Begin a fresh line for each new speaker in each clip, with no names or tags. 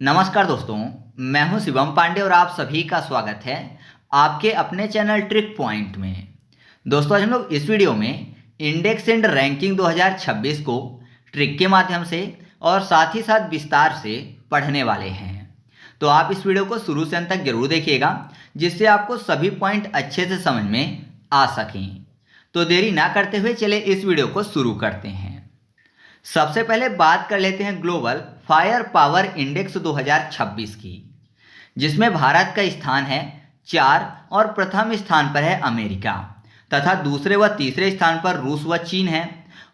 नमस्कार दोस्तों, मैं हूं शिवम पांडे और आप सभी का स्वागत है आपके अपने चैनल ट्रिक पॉइंट में। दोस्तों, आज हम लोग इस वीडियो में इंडेक्स एंड रैंकिंग 2026 को ट्रिक के माध्यम से और साथ ही साथ विस्तार से पढ़ने वाले हैं। तो आप इस वीडियो को शुरू से अंत तक जरूर देखिएगा, जिससे आपको सभी पॉइंट अच्छे से समझ में आ सकें। तो देरी ना करते हुए चले इस वीडियो को शुरू करते हैं। सबसे पहले बात कर लेते हैं ग्लोबल फायर पावर इंडेक्स 2026 की, जिसमें भारत का स्थान है 4 और प्रथम स्थान पर है अमेरिका तथा दूसरे व तीसरे स्थान पर रूस व चीन है।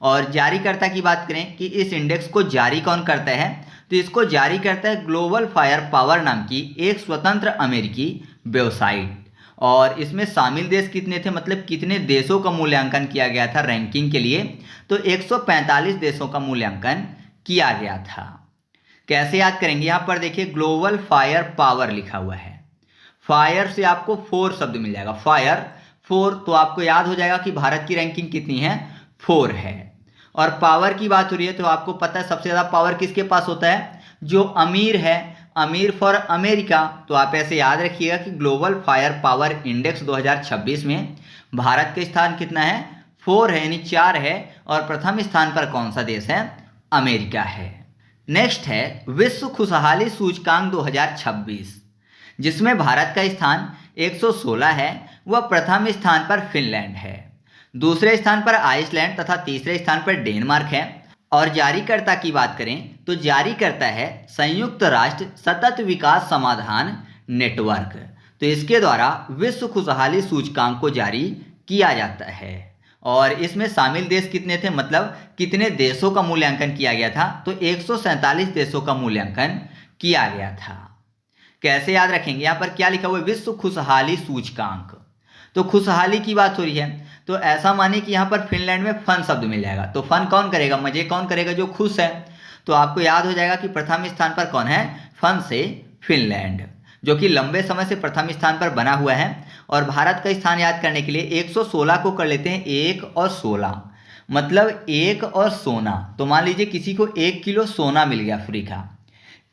और जारीकर्ता की बात करें कि इस इंडेक्स को जारी कौन करता है, तो इसको जारी करता है ग्लोबल फायर पावर नाम की एक स्वतंत्र अमेरिकी वेबसाइट। और इसमें शामिल देश कितने थे, मतलब कितने देशों का मूल्यांकन किया गया था रैंकिंग के लिए, तो 145 देशों का मूल्यांकन किया गया था। कैसे याद करेंगे, यहाँ पर देखिए ग्लोबल फायर पावर लिखा हुआ है। फायर से आपको 4 शब्द मिल जाएगा, फायर 4, तो आपको याद हो जाएगा कि भारत की रैंकिंग कितनी है, 4 है। और पावर की बात हो रही है तो आपको पता है सबसे ज़्यादा पावर किसके पास होता है, जो अमीर है, अमीर फॉर अमेरिका। तो आप ऐसे याद रखिएगा कि ग्लोबल फायर पावर इंडेक्स 2026 में भारत का स्थान कितना है, 4 है, यानी 4 है। और प्रथम स्थान पर कौन सा देश है, अमेरिका है। नेक्स्ट है विश्व खुशहाली सूचकांक 2026, जिसमें भारत का स्थान 116 है व प्रथम स्थान पर फिनलैंड है, दूसरे स्थान पर आइसलैंड तथा तीसरे स्थान पर डेनमार्क है। और जारीकर्ता की बात करें तो जारी करता है संयुक्त राष्ट्र सतत विकास समाधान नेटवर्क। तो इसके द्वारा विश्व खुशहाली सूचकांक को जारी किया जाता है। और इसमें शामिल देश कितने थे, मतलब कितने देशों का मूल्यांकन किया गया था, तो 147 देशों का मूल्यांकन किया गया था। कैसे याद रखेंगे, यहाँ पर क्या लिखा हुआ है, विश्व खुशहाली सूचकांक। तो खुशहाली की बात हो रही है, तो ऐसा माने कि यहाँ पर फिनलैंड में फन शब्द मिल जाएगा। तो फन कौन करेगा, मजे कौन करेगा, जो खुश है। तो आपको याद हो जाएगा कि प्रथम स्थान पर कौन है, फन से फिनलैंड, जो कि लंबे समय से प्रथम स्थान पर बना हुआ है। और भारत का स्थान याद करने के लिए 116 को कर लेते हैं 1 और 16, मतलब 1 और सोना। तो मान लीजिए किसी को 1 किलो सोना मिल गया फ्री का,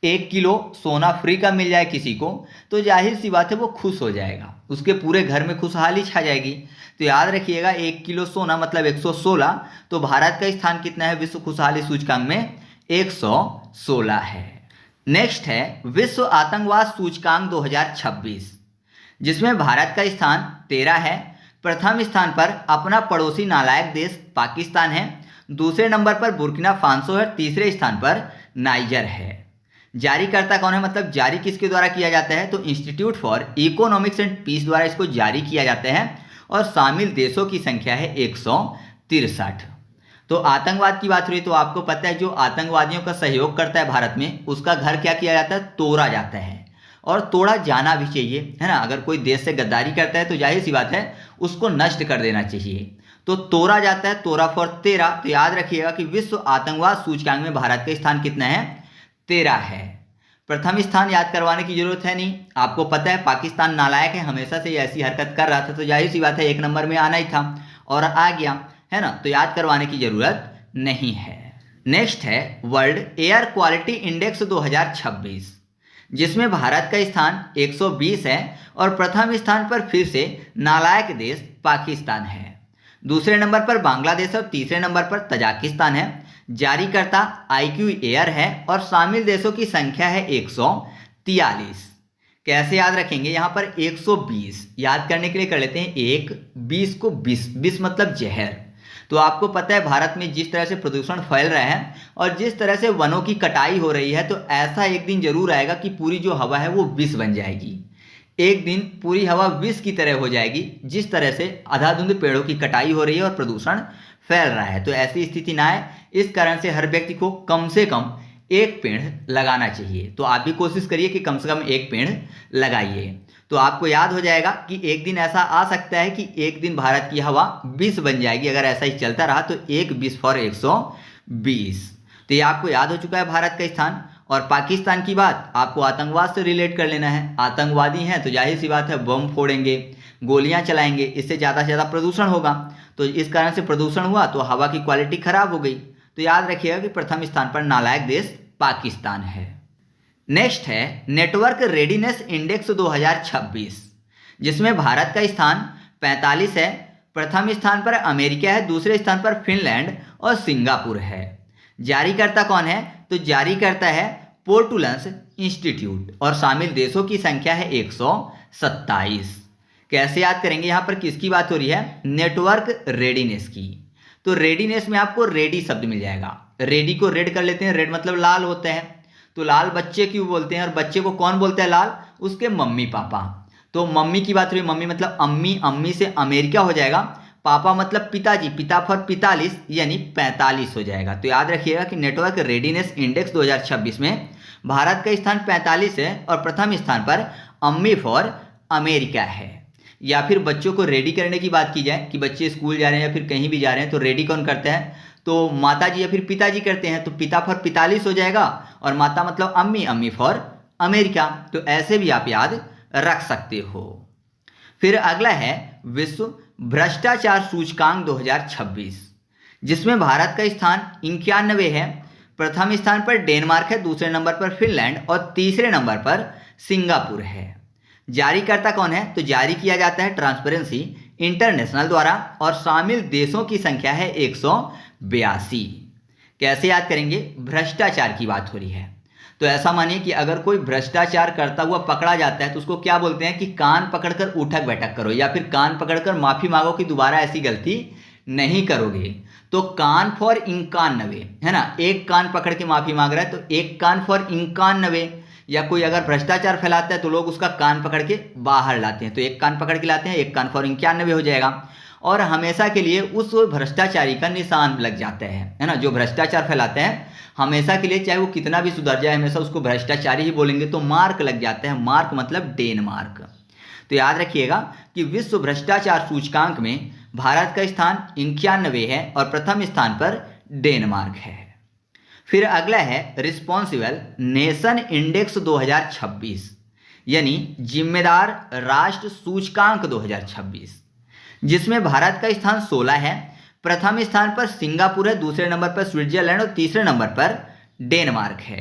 1 किलो सोना फ्री का मिल जाए किसी को, तो जाहिर सी बात है वो खुश हो जाएगा, उसके पूरे घर में खुशहाली छा जाएगी। तो याद रखिएगा 1 किलो सोना मतलब 116। तो भारत का स्थान कितना है विश्व खुशहाली सूचकांक में, 116 है। नेक्स्ट है विश्व आतंकवाद सूचकांक 2026, जिसमें भारत का स्थान 13 है। प्रथम स्थान पर अपना पड़ोसी नालायक देश पाकिस्तान है, दूसरे नंबर पर बुर्किना फासो है, तीसरे स्थान पर नाइजर है। जारीकर्ता कौन है, मतलब जारी किसके द्वारा किया जाता है, तो Institute for Economics and Peace द्वारा इसको जारी किया जाता है। और शामिल देशों की संख्या है 163। तो आतंकवाद की बात हुई तो आपको पता है जो आतंकवादियों का सहयोग करता है भारत में, उसका घर क्या किया जाता है, तोड़ा जाता है। और तोड़ा जाना भी चाहिए, है ना। अगर कोई देश से गद्दारी करता है तो जाहिर सी बात है उसको नष्ट कर देना चाहिए। तो तोड़ा जाता है, तोड़ा फॉर 13। तो याद रखिएगा कि विश्व आतंकवाद सूचकांक में भारत का स्थान कितना है, 13 है। प्रथम स्थान याद करवाने की जरूरत है नहीं, आपको पता है पाकिस्तान नालायक है, हमेशा से ऐसी हरकत कर रहा था, तो जाहिर सी बात है 1 नंबर में आना ही था और आ गया, है ना। तो याद करवाने की जरूरत नहीं है। नेक्स्ट है वर्ल्ड एयर क्वालिटी इंडेक्स 2026, जिसमें भारत का स्थान 120 है और प्रथम स्थान पर फिर से नालायक देश पाकिस्तान है, दूसरे नंबर पर बांग्लादेश और तीसरे नंबर पर तजाकिस्तान है। जारीकर्ता IQ एयर है और शामिल देशों की संख्या है 143। कैसे याद रखेंगे, यहाँ पर 120 याद करने के लिए कर लेते हैं 1, 20 को 20 मतलब जहर। तो आपको पता है भारत में जिस तरह से प्रदूषण फैल रहा है और जिस तरह से वनों की कटाई हो रही है, तो ऐसा एक दिन जरूर आएगा कि पूरी जो हवा है वो विष बन जाएगी। एक दिन पूरी हवा विष की तरह हो जाएगी, जिस तरह से अंधाधुंध पेड़ों की कटाई हो रही है और प्रदूषण फैल रहा है। तो ऐसी स्थिति ना आए, इस कारण से हर व्यक्ति को कम से कम 1 पेड़ लगाना चाहिए। तो आप भी कोशिश करिए कि कम से कम 1 पेड़ लगाइए। तो आपको याद हो जाएगा कि एक दिन ऐसा आ सकता है कि एक दिन भारत की हवा 20 बन जाएगी। अगर ऐसा ही चलता रहा तो 1 20 फॉर 120। तो ये आपको याद हो चुका है भारत का स्थान। और पाकिस्तान की बात आपको आतंकवाद से रिलेट कर लेना है। आतंकवादी हैं तो जाहिर सी बात है बम फोड़ेंगे, गोलियां चलाएंगे, इससे ज़्यादा से ज़्यादा प्रदूषण होगा। तो इस कारण से प्रदूषण हुआ तो हवा की क्वालिटी खराब हो गई। तो याद रखिएगा कि प्रथम स्थान पर नालायक देश पाकिस्तान है। नेक्स्ट है नेटवर्क रेडीनेस इंडेक्स 2026, जिसमें भारत का स्थान 45 है। प्रथम स्थान पर अमेरिका है, दूसरे स्थान पर फिनलैंड और सिंगापुर है। जारीकर्ता कौन है? तो जारीकर्ता है पोर्टुलन्स इंस्टीट्यूट और शामिल देशों की संख्या है 127। कैसे याद करेंगे? यहाँ पर किसकी बात हो रही है? नेटवर्क रेडीनेस की। तो रेडीनेस में आपको रेडी शब्द मिल जाएगा। रेडी को रेड कर लेते हैं, रेड मतलब लाल होता है, तो लाल बच्चे क्यों बोलते हैं? और बच्चे को कौन बोलता है लाल? उसके मम्मी पापा। तो मम्मी की बात हुई, मम्मी मतलब अम्मी, अम्मी से अमेरिका हो जाएगा, पापा मतलब पिताजी, पिता फॉर 45 यानी 45 हो जाएगा। तो याद रखिएगा कि नेटवर्क रेडीनेस इंडेक्स 2026 में भारत का स्थान 45 है और प्रथम स्थान पर अम्मी फॉर अमेरिका है। या फिर बच्चों को रेडी करने की बात की जाए कि बच्चे स्कूल जा रहे हैं या फिर कहीं भी जा रहे हैं, तो रेडी कौन करता है? तो माता जी या फिर पिताजी करते हैं, तो पिता फॉर 45 हो जाएगा और माता मतलब अम्मी, अम्मी फॉर अमेरिका। तो ऐसे भी आप याद रख सकते हो। फिर अगला है विश्व भ्रष्टाचार सूचकांक 2026, जिसमें भारत का स्थान 91 है। प्रथम स्थान पर डेनमार्क है, दूसरे नंबर पर फिनलैंड और तीसरे नंबर पर सिंगापुर है। जारीकर्ता कौन है? तो जारी किया जाता है ट्रांसपेरेंसी इंटरनेशनल द्वारा और शामिल देशों की संख्या है 182। कैसे याद करेंगे? भ्रष्टाचार की बात हो रही है, तो ऐसा मानिए कि अगर कोई भ्रष्टाचार करता हुआ पकड़ा जाता है तो उसको क्या बोलते हैं कि कान पकड़कर उठक बैठक करो, या फिर कान पकड़कर माफी मांगो कि दोबारा ऐसी गलती नहीं करोगे। तो कान फॉर 91 है ना, एक कान पकड़ के माफी मांग रहा है तो एक कान फॉर 91। या कोई अगर भ्रष्टाचार फैलाता है तो लोग उसका कान पकड़ के बाहर लाते हैं, तो एक कान पकड़ के लाते हैं, एक कान फॉर 91 हो जाएगा। और हमेशा के लिए उस भ्रष्टाचारी का निशान लग जाता है ना, जो भ्रष्टाचार फैलाते हैं हमेशा के लिए, चाहे वो कितना भी सुधर जाए, हमेशा उसको भ्रष्टाचारी ही बोलेंगे, तो मार्क लग जाता है। मार्क मतलब डेनमार्क। तो याद रखिएगा कि विश्व भ्रष्टाचार सूचकांक में भारत का स्थान 91 है और प्रथम स्थान पर डेनमार्क है। फिर अगला है रिस्पॉन्सिबल नेशन इंडेक्स 2026, यानी जिम्मेदार राष्ट्र सूचकांक 2026, जिसमें भारत का स्थान 16 है। प्रथम स्थान पर सिंगापुर है, दूसरे नंबर पर स्विट्जरलैंड और तीसरे नंबर पर डेनमार्क है।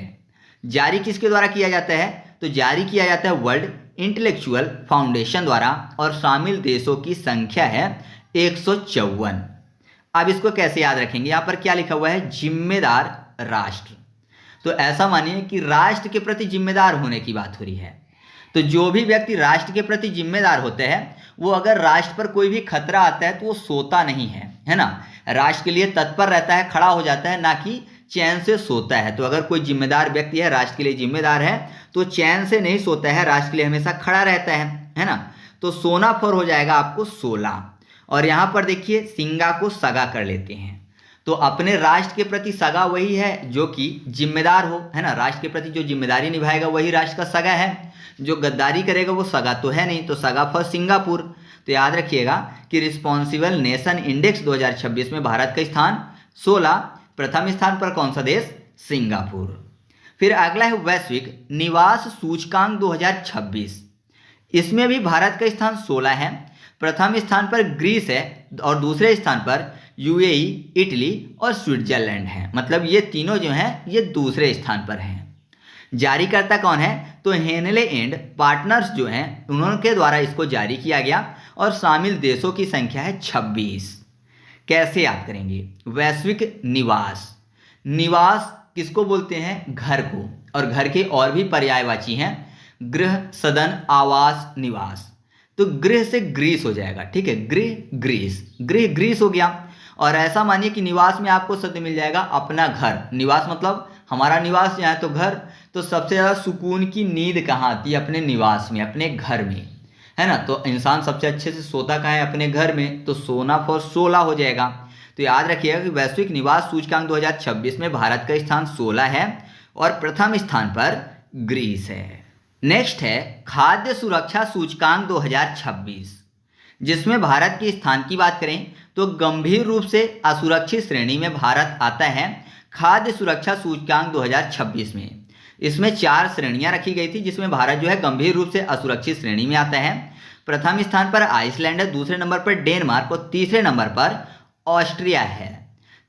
जारी किसके द्वारा किया जाता है? तो जारी किया जाता है वर्ल्ड इंटेलेक्चुअल फाउंडेशन द्वारा और शामिल देशों की संख्या है 154। अब इसको कैसे याद रखेंगे? यहाँ पर क्या लिखा हुआ है? जिम्मेदार राष्ट्र। तो ऐसा मानिए कि राष्ट्र के प्रति जिम्मेदार होने की बात हो रही है। तो जो भी व्यक्ति राष्ट्र के प्रति जिम्मेदार होते हैं वो अगर राष्ट्र पर कोई भी खतरा आता है तो वो सोता नहीं है ना, राष्ट्र के लिए तत्पर रहता है, खड़ा हो जाता है, ना कि चैन से सोता है। तो अगर कोई जिम्मेदार व्यक्ति है, राष्ट्र के लिए जिम्मेदार है, तो चैन से नहीं सोता है, राष्ट्र के लिए हमेशा खड़ा रहता है ना। तो सोना फॉर हो जाएगा आपको 16। और यहाँ पर देखिए सिंगा को सगा कर लेते हैं, तो अपने राष्ट्र के प्रति सगा वही है जो कि जिम्मेदार हो, है ना। राष्ट्र के प्रति जो जिम्मेदारी निभाएगा वही राष्ट्र का सगा है, जो गद्दारी करेगा वो सगा तो है नहीं, तो सगा फॉर सिंगापुर। तो याद रखिएगा कि रिस्पॉन्सिबल नेशन इंडेक्स 2026 में भारत का स्थान 16, प्रथम स्थान पर कौन सा देश? सिंगापुर। फिर अगला है वैश्विक निवास सूचकांक 2026, इसमें भी भारत का स्थान 16 है। प्रथम स्थान पर ग्रीस है और दूसरे स्थान पर यूएई, इटली और स्विट्जरलैंड है। मतलब ये तीनों जो हैं ये दूसरे स्थान पर हैं। जारीकर्ता कौन है? तो हेनले एंड पार्टनर्स जो हैं उनके द्वारा इसको जारी किया गया और शामिल देशों की संख्या है 26। कैसे याद करेंगे? वैश्विक निवास, निवास किसको बोलते हैं? घर को। और घर के और भी पर्यायवाची हैं, गृह, सदन, आवास, निवास। तो गृह से ग्रीस हो जाएगा, ठीक है, गृह ग्रीस, गृह ग्रीस हो गया। और ऐसा मानिए कि निवास में आपको शब्द मिल जाएगा अपना घर। निवास मतलब हमारा निवास यहाँ है तो घर। तो सबसे ज़्यादा सुकून की नींद कहाँ आती है? अपने निवास में, अपने घर में, है ना। तो इंसान सबसे अच्छे से सोता कहाँ है? अपने घर में। तो सोना फॉर 16 हो जाएगा। तो याद रखिएगा कि वैश्विक निवास सूचकांक 2026 में भारत का स्थान 16 है और प्रथम स्थान पर ग्रीस है। नेक्स्ट है खाद्य सुरक्षा सूचकांक 2026, जिसमें भारत के स्थान की बात करें तो गंभीर रूप से असुरक्षित श्रेणी में भारत आता है खाद्य सुरक्षा सूचकांक 2026 में। इसमें 4 श्रेणियां रखी गई थी, जिसमें भारत जो है गंभीर रूप से असुरक्षित श्रेणी में आता है। प्रथम स्थान पर आइसलैंड है, दूसरे नंबर पर डेनमार्क और तीसरे नंबर पर ऑस्ट्रिया है।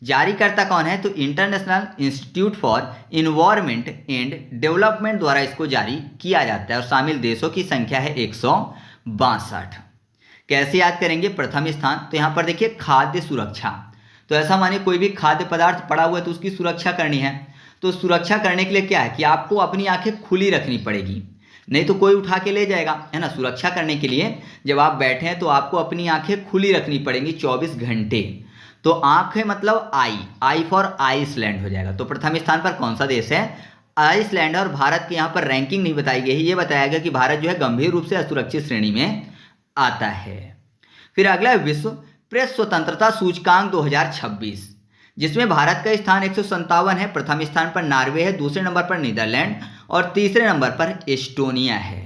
जारीकर्ता कौन है? तो international institute for environment and development द्वारा इसको जारी किया जाता है और शामिल देशों की संख्या है 162। कैसे याद करेंगे? प्रथम स्थान, तो यहाँ पर देखिए खाद्य सुरक्षा, तो ऐसा मानिए कोई भी खाद्य पदार्थ पड़ा हुआ है तो उसकी सुरक्षा करनी है। तो सुरक्षा करने के लिए क्या है कि आपको अपनी आंखें खुली रखनी पड़ेगी, नहीं तो कोई उठा के ले जाएगा, है ना। सुरक्षा करने के लिए जब आप बैठे हैं तो आपको अपनी आंखें खुली रखनी पड़ेंगी 24 घंटे। तो आंखें मतलब आई फॉर आइसलैंड हो जाएगा। तो प्रथम स्थान पर कौन सा देश है? आइसलैंड है। और भारत की यहाँ पर रैंकिंग नहीं बताई गई है, ये बताया गया कि भारत जो है गंभीर रूप से असुरक्षित श्रेणी में आता है। फिर अगला है विश्व प्रेस स्वतंत्रता सूचकांक 2026, जिसमें भारत का स्थान 157 है। प्रथम स्थान पर नॉर्वे है, दूसरे नंबर पर नीदरलैंड और तीसरे नंबर पर एस्टोनिया है।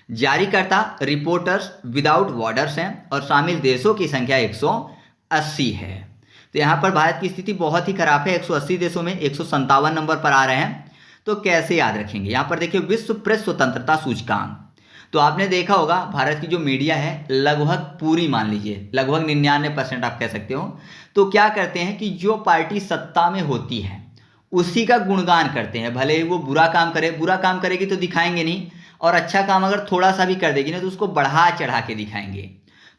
जारीकर्ता रिपोर्टर्स विदाउट बॉर्डर्स हैं और शामिल देशों की संख्या 180 है। तो यहाँ पर भारत की स्थिति बहुत ही खराब है, 180 देशों में 157 नंबर पर आ रहे हैं। तो कैसे याद रखेंगे? यहाँ पर देखिए विश्व प्रेस स्वतंत्रता सूचकांक, तो आपने देखा होगा भारत की जो मीडिया है लगभग पूरी, मान लीजिए लगभग 99% आप कह सकते हो, तो क्या करते हैं कि जो पार्टी सत्ता में होती है उसी का गुणगान करते हैं, भले ही वो बुरा काम करे। बुरा काम करेगी तो दिखाएंगे नहीं, और अच्छा काम अगर थोड़ा सा भी कर देगी ना तो उसको बढ़ा चढ़ा के दिखाएंगे।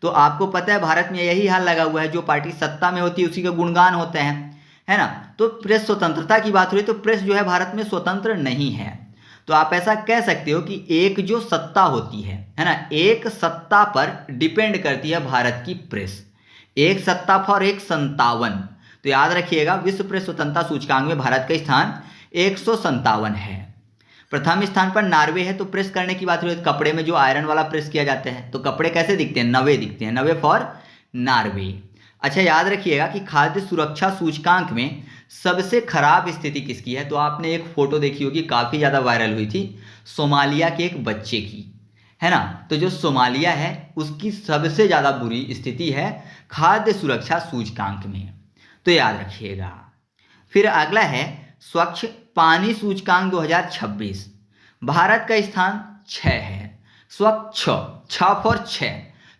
तो आपको पता है भारत में यही हाल लगा हुआ है, जो पार्टी सत्ता में होती है उसी का गुणगान होता है ना। तो प्रेस स्वतंत्रता की बात हो रही, तो प्रेस जो है भारत में स्वतंत्र नहीं है। तो आप ऐसा कह सकते हो कि एक जो सत्ता होती है ना, एक सत्ता पर डिपेंड करती है भारत की प्रेस, एक सत्ता फॉर 157। तो याद रखिएगा विश्व प्रेस स्वतंत्रता सूचकांक में भारत का स्थान 157 है। प्रथम स्थान पर नॉर्वे है। तो प्रेस करने की बात हो रही है, कपड़े में जो आयरन वाला प्रेस किया जाता है तो कपड़े कैसे दिखते हैं? नवे दिखते हैं, नवे फॉर नॉर्वे। अच्छा याद रखिएगा कि खाद्य सुरक्षा सूचकांक में सबसे खराब स्थिति किसकी है? तो आपने एक फोटो देखी होगी, काफ़ी ज़्यादा वायरल हुई थी, सोमालिया के एक बच्चे की, है ना। तो जो सोमालिया है उसकी सबसे ज़्यादा बुरी स्थिति है खाद्य सुरक्षा सूचकांक में, तो याद रखिएगा। फिर अगला है स्वच्छ पानी सूचकांक 2026, भारत का स्थान 6 है। स्वच्छ 6 फॉर 6,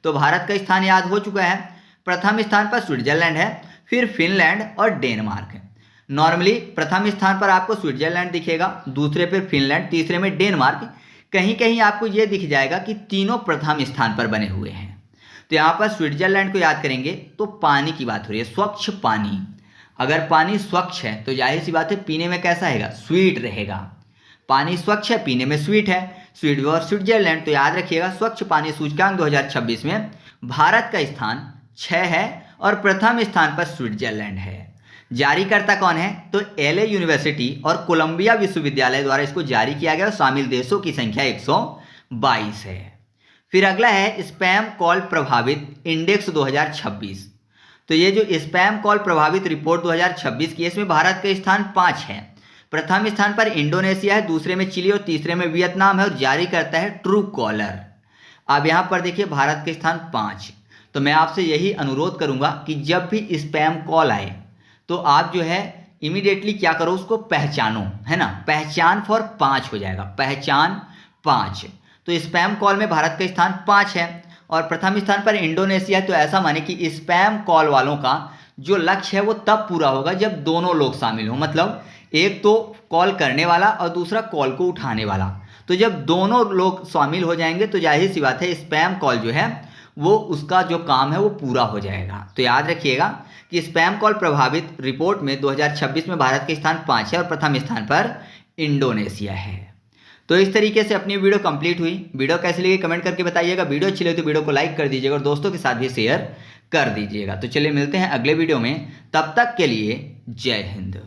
तो भारत का स्थान याद हो चुका है। प्रथम स्थान पर स्विट्जरलैंड है, फिर फिनलैंड और डेनमार्क है। नॉर्मली प्रथम स्थान पर आपको स्विट्जरलैंड दिखेगा, दूसरे पर फिनलैंड, तीसरे में डेनमार्क, कहीं कहीं आपको यह दिख जाएगा कि तीनों प्रथम स्थान पर बने हुए हैं। तो यहाँ पर स्विट्जरलैंड को याद करेंगे तो पानी की बात हो रही है, स्वच्छ पानी। अगर पानी स्वच्छ है तो जाहिर सी बात है पीने में कैसा रहेगा? स्वीट रहेगा। पानी स्वच्छ है, पीने में स्वीट है, स्वीट और स्विट्जरलैंड। तो याद रखिएगा स्वच्छ पानी सूचकांक 2026 में भारत का स्थान 6 है और प्रथम स्थान पर स्विट्जरलैंड है। जारीकर्ता कौन है? तो एलए यूनिवर्सिटी और कोलंबिया विश्वविद्यालय द्वारा इसको जारी किया गया और शामिल देशों की संख्या 122 है। फिर अगला है स्पैम कॉल प्रभावित इंडेक्स 2026। तो ये जो स्पैम कॉल प्रभावित रिपोर्ट 2026 की है, इसमें भारत का स्थान 5 है। प्रथम स्थान पर इंडोनेशिया है, दूसरे में चिली और तीसरे में वियतनाम है और जारी करता है ट्रू कॉलर। अब यहाँ पर देखिए भारत का स्थान 5। तो मैं आपसे यही अनुरोध करूंगा कि जब भी स्पैम कॉल आए तो आप जो है इमीडिएटली क्या करो, उसको पहचानो, है ना। पहचान फॉर 5 हो जाएगा, पहचान 5। तो स्पैम कॉल में भारत का स्थान 5 है और प्रथम स्थान पर इंडोनेशिया है। तो ऐसा माने कि स्पैम कॉल वालों का जो लक्ष्य है वो तब पूरा होगा जब दोनों लोग शामिल हों, मतलब एक तो कॉल करने वाला और दूसरा कॉल को उठाने वाला। तो जब दोनों लोग शामिल हो जाएंगे तो जाहिर सी बात है स्पैम कॉल जो है वो उसका जो काम है वो पूरा हो जाएगा। तो याद रखिएगा कि स्पैम कॉल प्रभावित रिपोर्ट में 2026 में भारत के स्थान 5 है और प्रथम स्थान पर इंडोनेशिया है। तो इस तरीके से अपनी वीडियो कंप्लीट हुई। वीडियो कैसी लगी कमेंट करके बताइएगा। वीडियो अच्छी लगी तो वीडियो को लाइक कर दीजिएगा और दोस्तों के साथ भी शेयर कर दीजिएगा। तो चलिए मिलते हैं अगले वीडियो में, तब तक के लिए जय हिंद।